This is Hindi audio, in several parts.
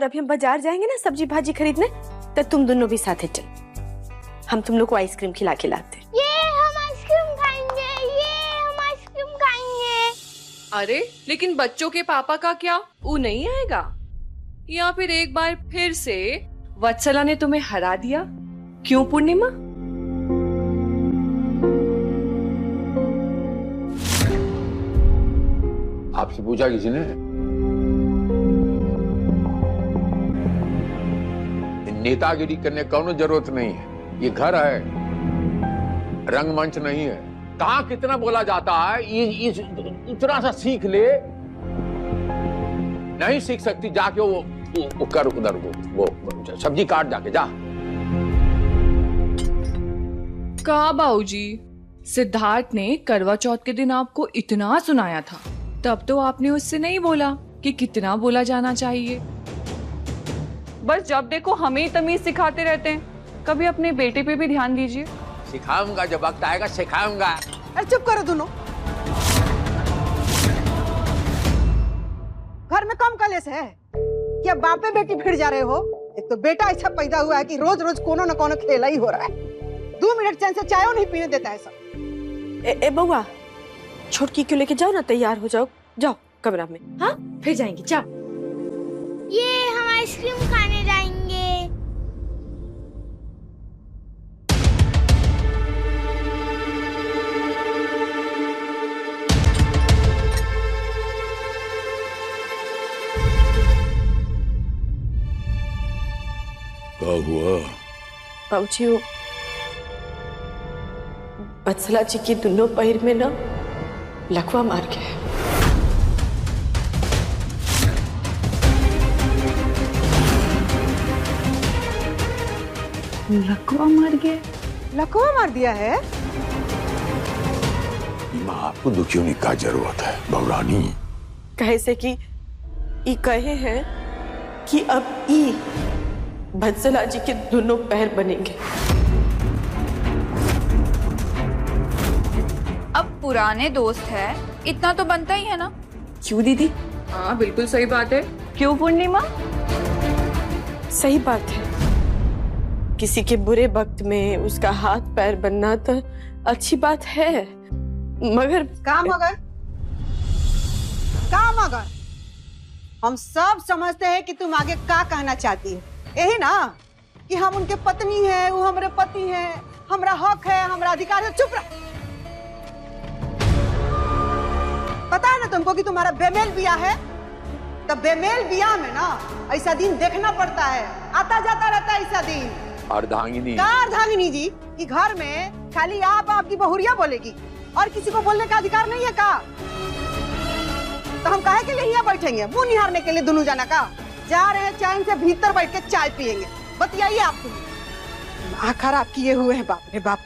और अभी हम बाजार जाएंगे ना सब्जी भाजी खरीदने, तो तुम दोनों भी साथ चल। हम तुम लोग को आइसक्रीम खिला के लाते। ये हम आइसक्रीम खाएंगे, ये हम आइसक्रीम खाएंगे। अरे लेकिन बच्चों के पापा का क्या, वो नहीं आएगा? या फिर एक बार फिर से वत्सला ने तुम्हें हरा दिया? क्यों पूर्णिमा? आपसे पूछा किसी ने? नेतागिरी करने का कोई जरूरत नहीं है। ये घर है, रंगमंच नहीं है। कहाँ कितना बोला जाता है, इतना सा सीख ले। नहीं सीख सकती, जाके वो कर उधर वो सब्जी काट, जाके जा। कहा बाबूजी, सिद्धार्थ ने करवा चौथ के दिन आपको इतना सुनाया था, तब तो आपने उससे नहीं बोला कि कितना बोला जाना चाहिए। बस जब देखो हमें ही तमीज सिखाते रहते हैं। कभी अपने बेटे पे भी ध्यान दीजिए। सिखाऊंगा, जब वक्त आएगा सिखाऊंगा। अरे चुप करो दोनों। घर में कम कलेश है कि अब बापे बेटी भिड़ जा रहे हो। एक तो बेटा ऐसा पैदा हुआ है कि रोज रोज कोनो न कोनो खेला ही हो रहा है। 2 मिनट चैन से चाय नहीं पीने देता है सब। ए बउआ, छोटकी क्यों लेके जाओ ना, तैयार हो जाओ, जाओ कमरा में। हाँ फिर जाएंगे, जाओ। ये हम आइसक्रीम खाने जाएंगे। क्या हुआ? बाबूजी, वो वत्सला जी की दोनों पैर में ना लकवा मार गया है। लकवा मार गया? लकवा मार दिया है? माँ, आपको दुखी होने का जरूरत है बहुरानी। कहे से कि ई कहे हैं कि अब ई वत्सला जी के दोनों पैर बनेंगे। अब पुराने दोस्त है, इतना तो बनता ही है ना। क्यों दीदी? हाँ बिल्कुल सही बात है। क्यों पूर्णिमा? सही बात है। किसी के बुरे वक्त में उसका हाथ पैर बनना तो अच्छी बात है, मगर काम अगर हम सब समझते हैं कि तुम आगे क्या कहना चाहती है। यही ना कि हम उनके पत्नी हैं, वो हमारे पति हैं, हमारा हक है, हमारा अधिकार है। चुप रह। पता है ना तुमको कि तुम्हारा बेमेल बियाह है? तब बेमेल बियाह में ना ऐसा दिन देखना पड़ता है, आता जाता रहता है ऐसा दिन। अर्धांगिनी जी कि घर में खाली आप आपकी बहुरिया बोलेगी और किसी को बोलने का अधिकार नहीं है का? तो हम काहे के लिए यहाँ बैठेंगे मुंह निहारने के लिए? दोनों जना का जा रहे हैं चैन से भीतर बैठ के चाय पियेंगे। बतियाइए आप तुम। आखिर आप किए हुए हैं। बाप रे बाप।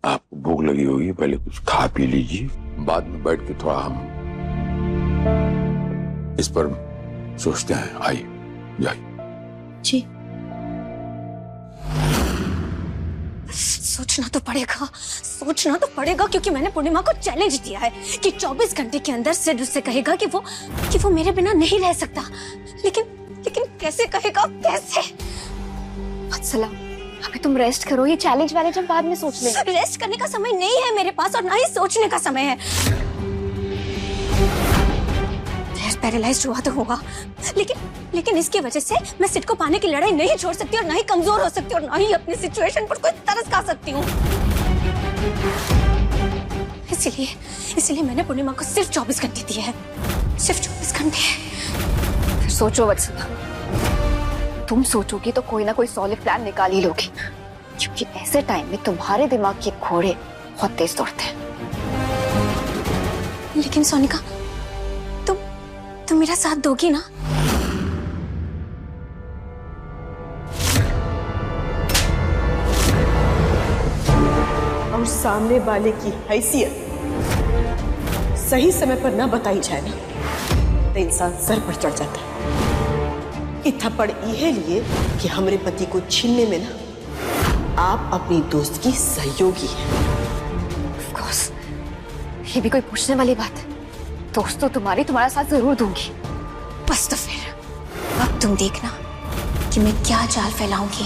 आपको भूख लगी होगी, पहले कुछ खा पी लीजिए, बाद में बैठ के थोड़ा हम इस पर सोचते हैं। आइए जाइए। जी सोचना तो पड़ेगा क्योंकि मैंने पूर्णिमा को चैलेंज दिया है कि 24 घंटे के अंदर सिड उससे कहेगा कि वो मेरे बिना नहीं रह सकता। लेकिन कैसे कहेगा, कैसे? वत्सला, अभी तुम रेस्ट करो, ये चैलेंज वाले जब बाद में सोच लेंगे। रेस्ट करने का समय नहीं है मेरे पास और ना ही सोचने का समय है। पैरालाइज्ड हुआ तो होगा, लेकिन इसकी वजह से मैं सिड को पाने की लड़ाई नहीं छोड़ सकती और ना ही कमजोर हो सकती और ना ही अपनी सिचुएशन पर कोई तरस खा सकती हूँ। इसीलिए मैंने पूर्णिमा को सिर्फ 24 घंटे दिए हैं, सिर्फ 24 घंटे। फिर सोचो वत्सला, तुम सोचोगी तो कोई ना कोई सॉलिड प्लान निकाल ही लोगी, क्योंकि ऐसे टाइम में तुम्हारे दिमाग के घोड़े बहुत तेज दौड़ते हैं। लेकिन सोनिका, तुम मेरा साथ दोगी ना? और सामने वाले की हैसियत सही समय पर ना बताई जाए ना तो इंसान सर पर चढ़ जाता है। ये थप्पड़ ये लिए कि हमारे पति को छीनने में ना आप अपनी दोस्त की सहयोगी हैं। Of course, ये भी कोई पूछने वाली बात है। दोस्त तो तुम्हारा साथ जरूर दूंगी, बस तो फिर अब तुम देखना कि मैं क्या चाल फैलाऊंगी।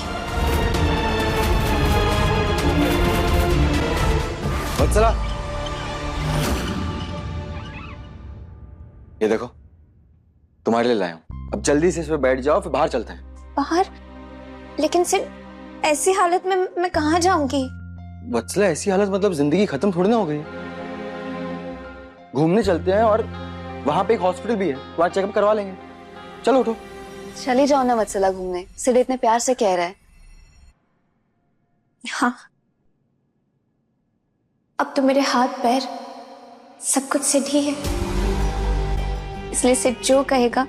वत्सला, ये देखो तुम्हारे लिए लाया हूं। अब जल्दी से इस पे बैठ जाओ, फिर बाहर चलते हैं। बाहर? लेकिन सिर्फ ऐसी हालत में मैं कहाँ जाऊंगी? वत्सला, ऐसी हालत मतलब जिंदगी खत्म थोड़ी ना हो गई। घूमने चलते हैं और वहां पे एक हॉस्पिटल भी है, वहां चेकअप करवा लेंगे। चलो उठो। चली जाओ ना वत्सला घूमने, सिड इतने प्यार से कह रहा है। हाँ, अब तो मेरे हाथ पैर सब कुछ सिड ही है, इसलिए सिड जो कहेगा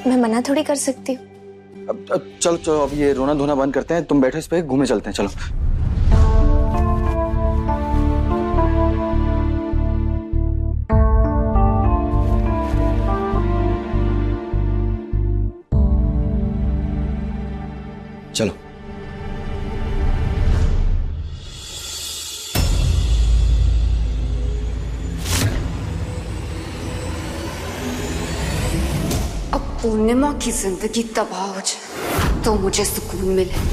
मैं मना थोड़ी कर सकती हूँ। अब चलो चलो, अब ये रोना धोना बंद करते हैं। तुम बैठो इस पे, घूमने चलते हैं। चलो। चलो। अब पूर्णिमा की जिंदगी तबाह हो जाए तो मुझे सुकून मिले।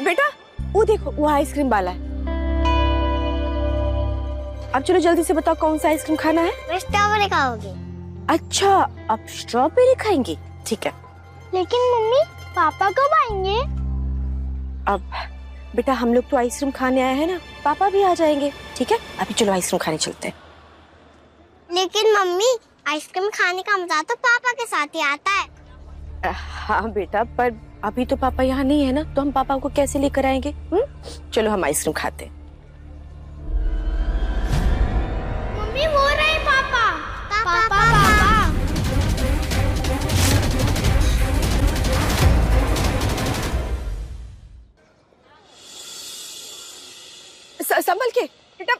बेटा वो देखो, वो आइसक्रीम वाला है। अब चलो जल्दी से बताओ कौन सा आइसक्रीम खाना है? मैं स्ट्रॉबेरी खाओगी। अच्छा, अब स्ट्रॉबेरी खाएंगी, ठीक है। लेकिन मम्मी पापा कब आएंगे? अब बेटा हम लोग तो आइसक्रीम खाने आए हैं ना, पापा भी आ जाएंगे, ठीक है। अभी चलो आइसक्रीम खाने चलते हैं। लेकिन मम्मी आइसक्रीम खाने का मजा तो पापा के साथ ही आता है। हाँ बेटा, पर अभी तो पापा यहाँ नहीं है ना, तो हम पापा को कैसे लेकर आएंगे? चलो हम आइसक्रीम खाते हैं। मम्मी वो रहे पापा। पापा पापा। संभल के बेटा।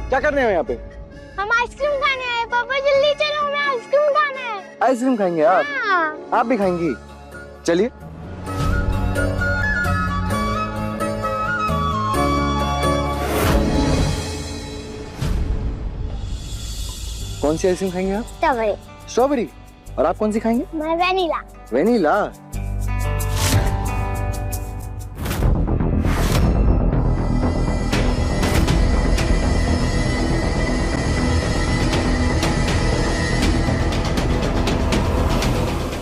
क्या करने हो यहाँ पे? हम आइसक्रीम खाने आए पापा, जल्दी चलो, हमें आइसक्रीम खाना है। आइसक्रीम खाएंगे आप? हाँ। आप भी खाएंगी? चलिए। कौन सी आइसक्रीम खाएंगे आप? स्ट्रॉबेरी। स्ट्रॉबेरी। और आप कौन सी खाएंगे? मैं वेनिला। वेनिला।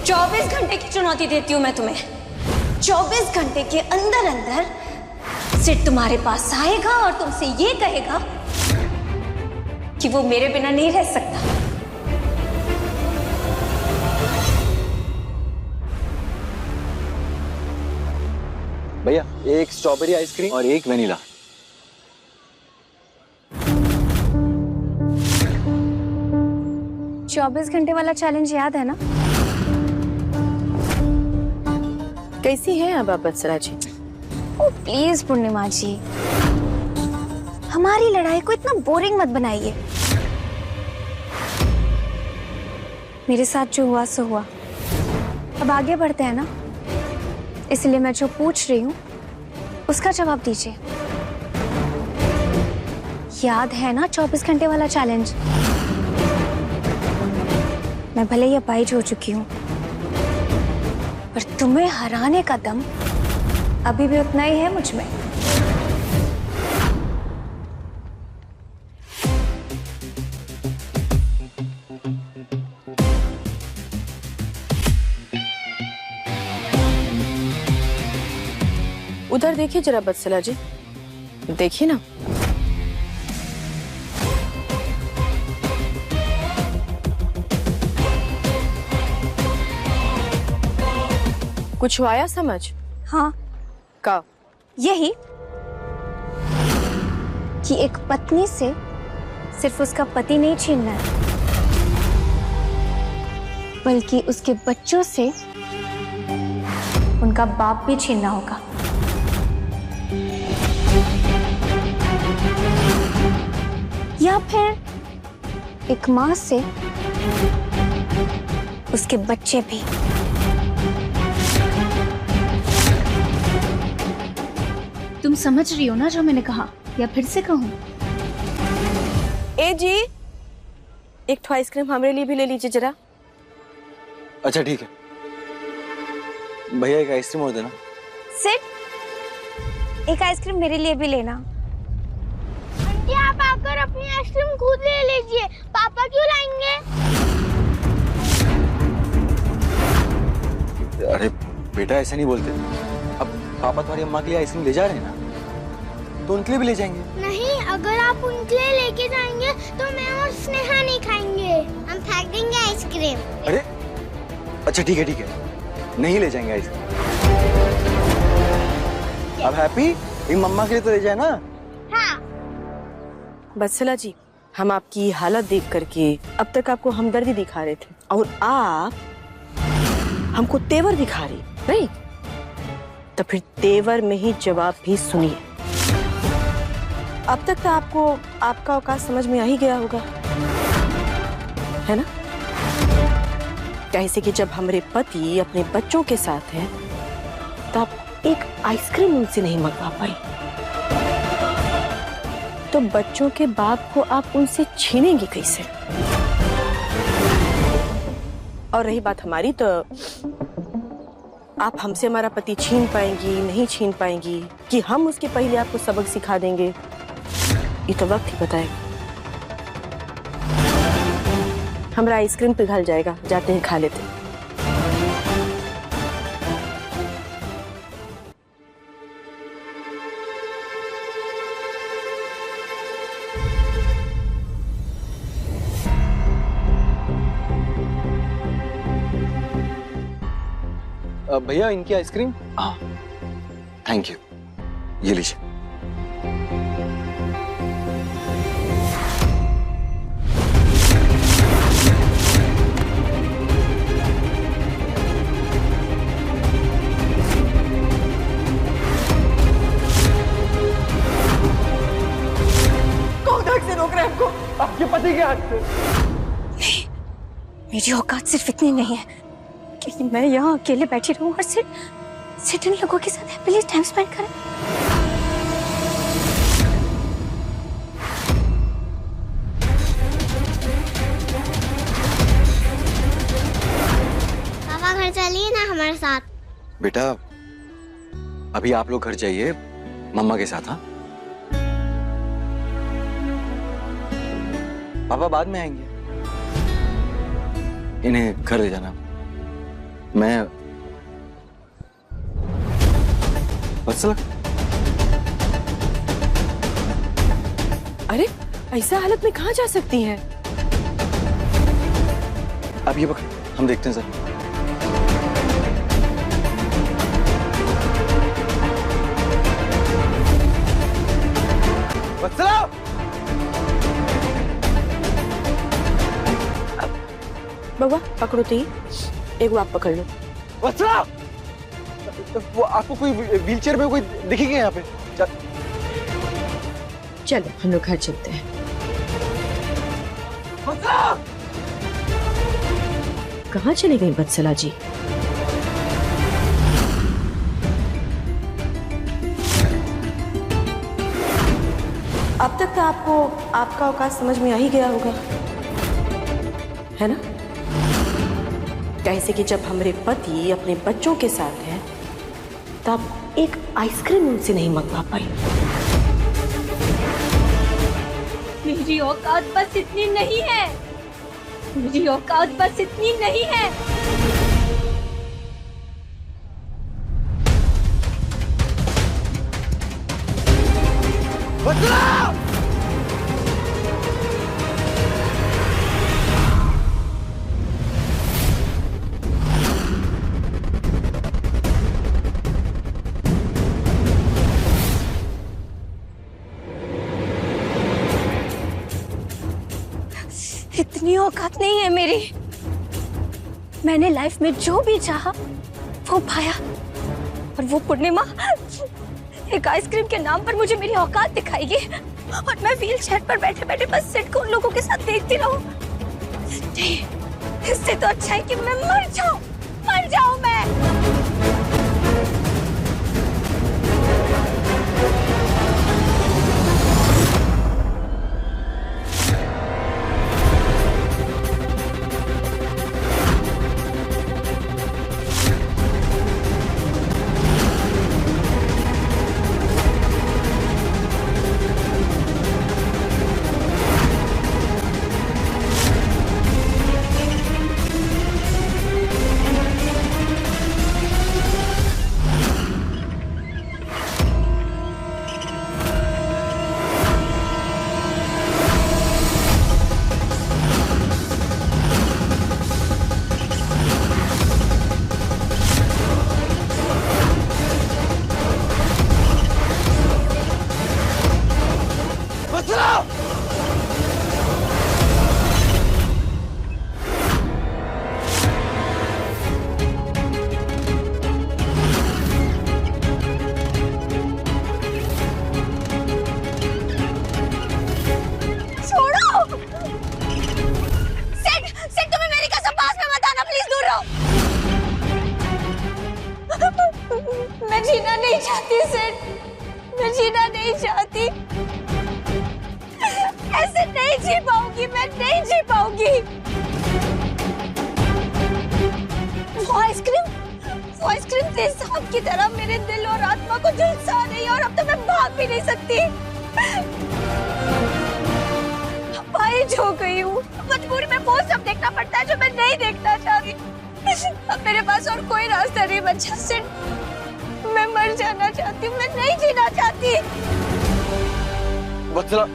24 घंटे की चुनौती देती हूँ मैं तुम्हें। 24 घंटे के अंदर अंदर सिड तुम्हारे पास आएगा और तुमसे ये कहेगा कि वो मेरे बिना नहीं रह सकता। भैया एक स्ट्रॉबेरी आइसक्रीम और एक वेनिला। चौबीस घंटे वाला चैलेंज याद है ना? कैसी है अब आप वत्सला जी? ओ प्लीज पूर्णिमा जी, हमारी लड़ाई को इतना बोरिंग मत बनाइए। मेरे साथ जो हुआ सो हुआ, अब आगे बढ़ते हैं ना, इसलिए मैं जो पूछ रही हूँ उसका जवाब दीजिए। याद है ना 24 घंटे वाला चैलेंज? मैं भले ही अपाहिज हो चुकी हूँ, पर तुम्हें हराने का दम अभी भी उतना ही है मुझ में। उधर देखिए जरा वत्सला जी, देखिए ना। कुछ आया समझ? हाँ, का? यही कि एक पत्नी से सिर्फ उसका पति नहीं छीनना है, बल्कि उसके बच्चों से उनका बाप भी छीनना होगा। या फिर एक माँ से उसके बच्चे भी। तुम समझ रही हो ना जो मैंने कहा, या फिर से कहूं? ए जी, एक ठो आइसक्रीम हमारे लिए भी ले लीजिए जरा। अच्छा ठीक है, भैया एक आइसक्रीम और देना। सिट, एक आइसक्रीम मेरे लिए भी लेना। आंटी आप आकर अपनी आइसक्रीम खुद ले लीजिए, पापा क्यों लाएंगे? अरे बेटा ऐसा नहीं बोलते, अब पापा तुम्हारी अम्मा के लिए आइसक्रीम ले जा रहे हैं ना, तो उनके लिए भी ले जाएंगे। नहीं, अगर आप उनके लिए लेके जाएंगे तो मैं और स्नेहा नहीं खाएंगे, हम फेंक देंगे आइसक्रीम। अरे अच्छा ठीक है, नहीं ले जाएंगे आइसक्रीम। अब हैप्पी, एक मम्मा के लिए तो ले जाए ना। हाँ। बत्सला जी, हम आपकी हालत देख करके अब तक आपको हमदर्दी दिखा रहे थे और आप हमको तेवर दिखा रही, नहीं? तो फिर तेवर में ही जवाब भी सुनिए। अब तक तो आपको आपका औकात समझ में आ ही गया होगा, है ना? कैसे कि जब हमारे पति अपने बच्चों के साथ हैं, तब एक आइसक्रीम उनसे नहीं मंगवा पाई, तो बच्चों के बाप को आप उनसे छीनेंगी कैसे? और रही बात हमारी, तो आप हमसे हमारा पति छीन पाएंगी नहीं छीन पाएंगी, कि हम उसके पहले आपको सबक सिखा देंगे, ये तो वक्त ही बताएगा। हमारा आइसक्रीम पिघल जाएगा, जाते हैं खा लेते हैं। भैया इनकी आइसक्रीम। हाँ थैंक यू, ये लीजिए। कौन हक से रोक रहे हैं हमको? आपके पति के हाथ से। नहीं, मेरी औकात सिर्फ इतनी नहीं है कि मैं यहाँ अकेले बैठी रहूं और सिर्फ इन लोगों के साथ हैप्पीली टाइम स्पेंड करें। पापा घर चलिए ना हमारे साथ। बेटा अभी आप लोग घर जाइए मम्मा के साथ। हाँ पापा बाद में आएंगे, इन्हें घर ले जाना। मैं बत्सला। अरे ऐसा हालत में कहाँ जा सकती हैं? अब ये पकड़, हम देखते हैं सर। बत्सला! बउआ पकड़ो तो, एक आप पकड़ लो। बत्सला! वो आपको कोई व्हीलचेयर में कोई दिखेगी यहाँ पे? चलो हम लोग घर चलते हैं। कहाँ चली गई बत्सला जी? अब तक तो आपको आपका औकात समझ में आ ही गया होगा, है ना? कैसे कि जब हमारे पति अपने बच्चों के साथ हैं, तब एक आइसक्रीम उनसे नहीं मंगवा पाई। मेरी औकात बस इतनी नहीं है, मेरी औकात बस इतनी नहीं है। इतनी औकात नहीं है मेरी। मैंने लाइफ में जो भी चाहा वो पाया, और वो पूर्णिमा एक आइसक्रीम के नाम पर मुझे मेरी औकात दिखाएगी। और मैं व्हील चेयर पर बैठे बैठे बस सिड को उन लोगों के साथ देखती रहूं। नहीं, इससे तो अच्छा है कि मैं मर जाऊं मैं। मैं जीना नहीं चाहती सिड, मैं जीना नहीं चाहती। ऐसे नहीं जी पाऊंगी, मैं नहीं जी पाऊंगी। वो आइसक्रीम तेज सांप की तरह मेरे दिल और आत्मा को झुलसा रही है और अब तो मैं भाग भी नहीं सकती। अपाहिज हो गई हूँ, मजबूरी में वो सब देखना पड़ता है जो मैं नहीं देखना चाहती। अब मेरे पास और कोई रास्ता नहीं बचा सिड, मैं मर जाना चाहती हूँ, मैं नहीं जीना चाहती। वत्सला,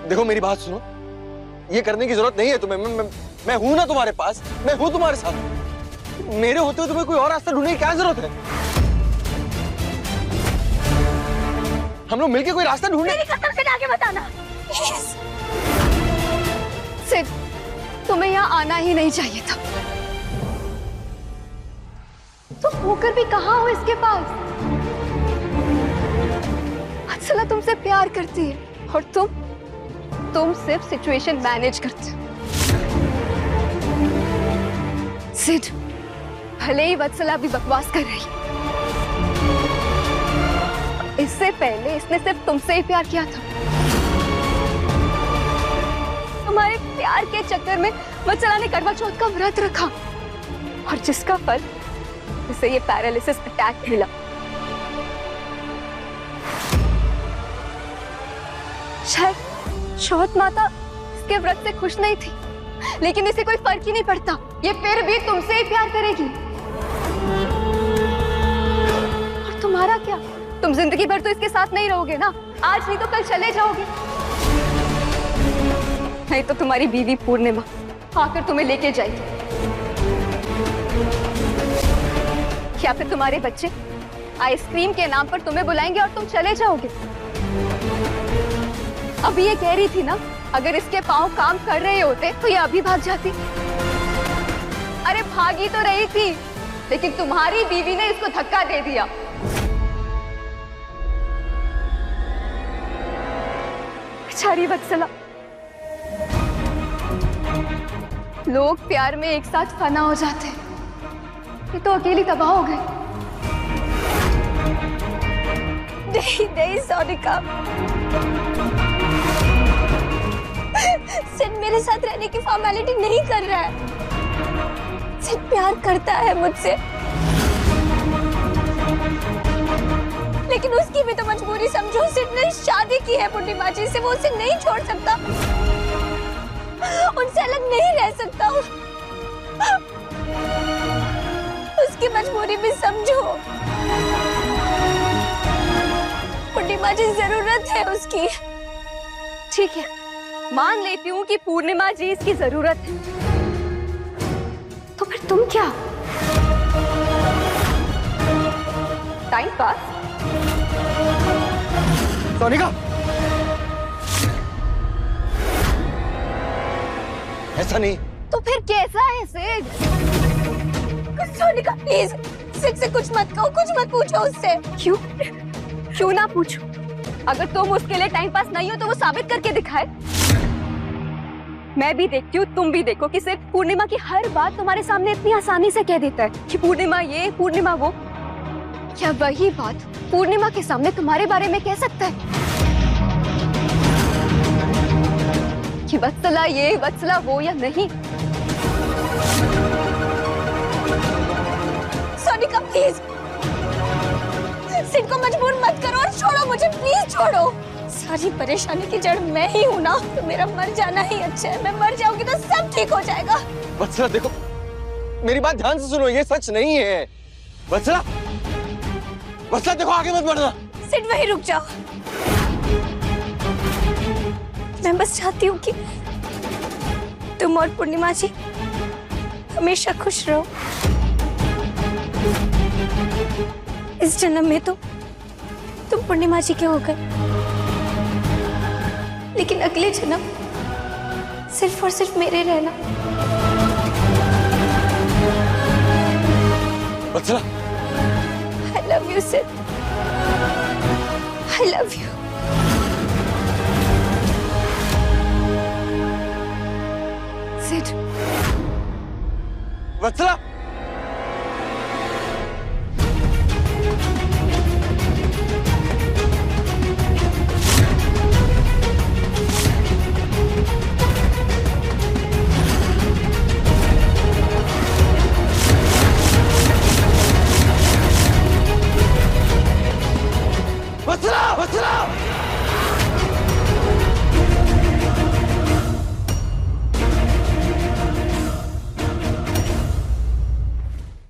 देखो मेरी बात सुनो, ये करने की जरूरत नहीं है तुम्हें। मैं हूं ना तुम्हारे पास, मैं हूं तुम्हारे साथ। मेरे होते हुए तुम्हें कोई और रास्ता ढूंढने की क्या जरूरत है? हम लोग मिलके कोई रास्ता ढूंढे। मेरी कसम से आगे बताना सिड, तुम्हें यहाँ आना ही नहीं चाहिए था। तुम होकर भी कहाँ हो इसके पास? वत्सला तुमसे प्यार करती है और तुम सिर्फ सिचुएशन मैनेज करते हो। सिड, भले ही वत्सला भी बकवास कर रही है, इससे पहले इसने सिर्फ तुमसे ही प्यार किया था। तुम्हारे प्यार के चक्कर में वत्सला ने करवा चौथ का व्रत रखा और जिसका फल इसे ये पैरालिसिस अटैक मिला। शायद चौथ माता इसके व्रत से खुश नहीं थी, लेकिन इसे कोई फर्क ही नहीं पड़ता, ये फिर भी तुमसे ही प्यार करेगी। और तुम्हारा क्या? तुम जिंदगी भर तो इसके साथ नहीं रहोगे ना, आज नहीं तो कल चले जाओगे। नहीं तो तुम्हारी बीवी पूर्णिमा आकर तुम्हें लेके जाएगी, या फिर तुम्हारे बच्चे आइसक्रीम के नाम पर तुम्हें बुलाएंगे और तुम चले जाओगे। अभी ये कह रही थी ना, अगर इसके पांव काम कर रहे होते तो ये अभी भाग जाती। अरे भागी तो रही थी, लेकिन तुम्हारी बीवी ने इसको धक्का दे दिया। बेचारी वत्सला, लोग प्यार में एक साथ फना हो जाते हैं, ये तो अकेली तबाह हो गई। नहीं सोनिका, सिड मेरे साथ रहने की फॉर्मेलिटी नहीं कर रहा है। सिड प्यार करता है मुझसे, लेकिन उसकी भी तो मजबूरी समझो। सिड ने शादी की है पूर्णिमा जी से, वो उसे नहीं छोड़ सकता, उनसे अलग नहीं रह सकता। उसकी मजबूरी भी समझो। पूर्णिमा जी जरूरत है उसकी। ठीक है, मान लेती हूँ कि पूर्णिमा जी इसकी जरूरत है, तो फिर तुम क्या? Time pass? सोनिका, ऐसा नहीं। तो फिर कैसा है सिड? सोनिका प्लीज, सिड से कुछ मत कहो, कुछ मत पूछो उससे। क्यों ना पूछो? अगर तुम उसके लिए टाइम पास नहीं हो तो वो साबित करके दिखाए। मैं भी देखती हूँ, तुम भी देखो कि सिर्फ पूर्णिमा की हर बात तुम्हारे सामने इतनी आसानी से कह देता है कि पूर्णिमा ये, पूर्णिमा वो। क्या वही बात पूर्णिमा के सामने तुम्हारे बारे में कह सकता है कि वत्सला ये, वत्सला वो, या नहीं? सोनिका प्लीज, सिड को मजबूर मत करो और छोड़ो मुझे, प्लीज छोड़ो। सारी परेशानी की जड़ मैं ही हूँ ना, तो मेरा मर जाना ही अच्छा है। मैं मर जाऊंगी तो सब ठीक हो जाएगा। वत्सला देखो, मेरी बात ध्यान से सुनो, ये सच नहीं है। वत्सला, वत्सला देखो, आगे मत बढ़ना। सिड वहीं रुक जाओ। मैं बस चाहती हूँ कि तुम और पूर्णिमा जी हमेशा खुश रहो। इस जन्म में तो तुम पूर्णिमा जी के हो गए, लेकिन अगले जन्म सिर्फ और सिर्फ मेरे रहना। वत्सला, I love you, Sid. I love you. Sid. Vatsala.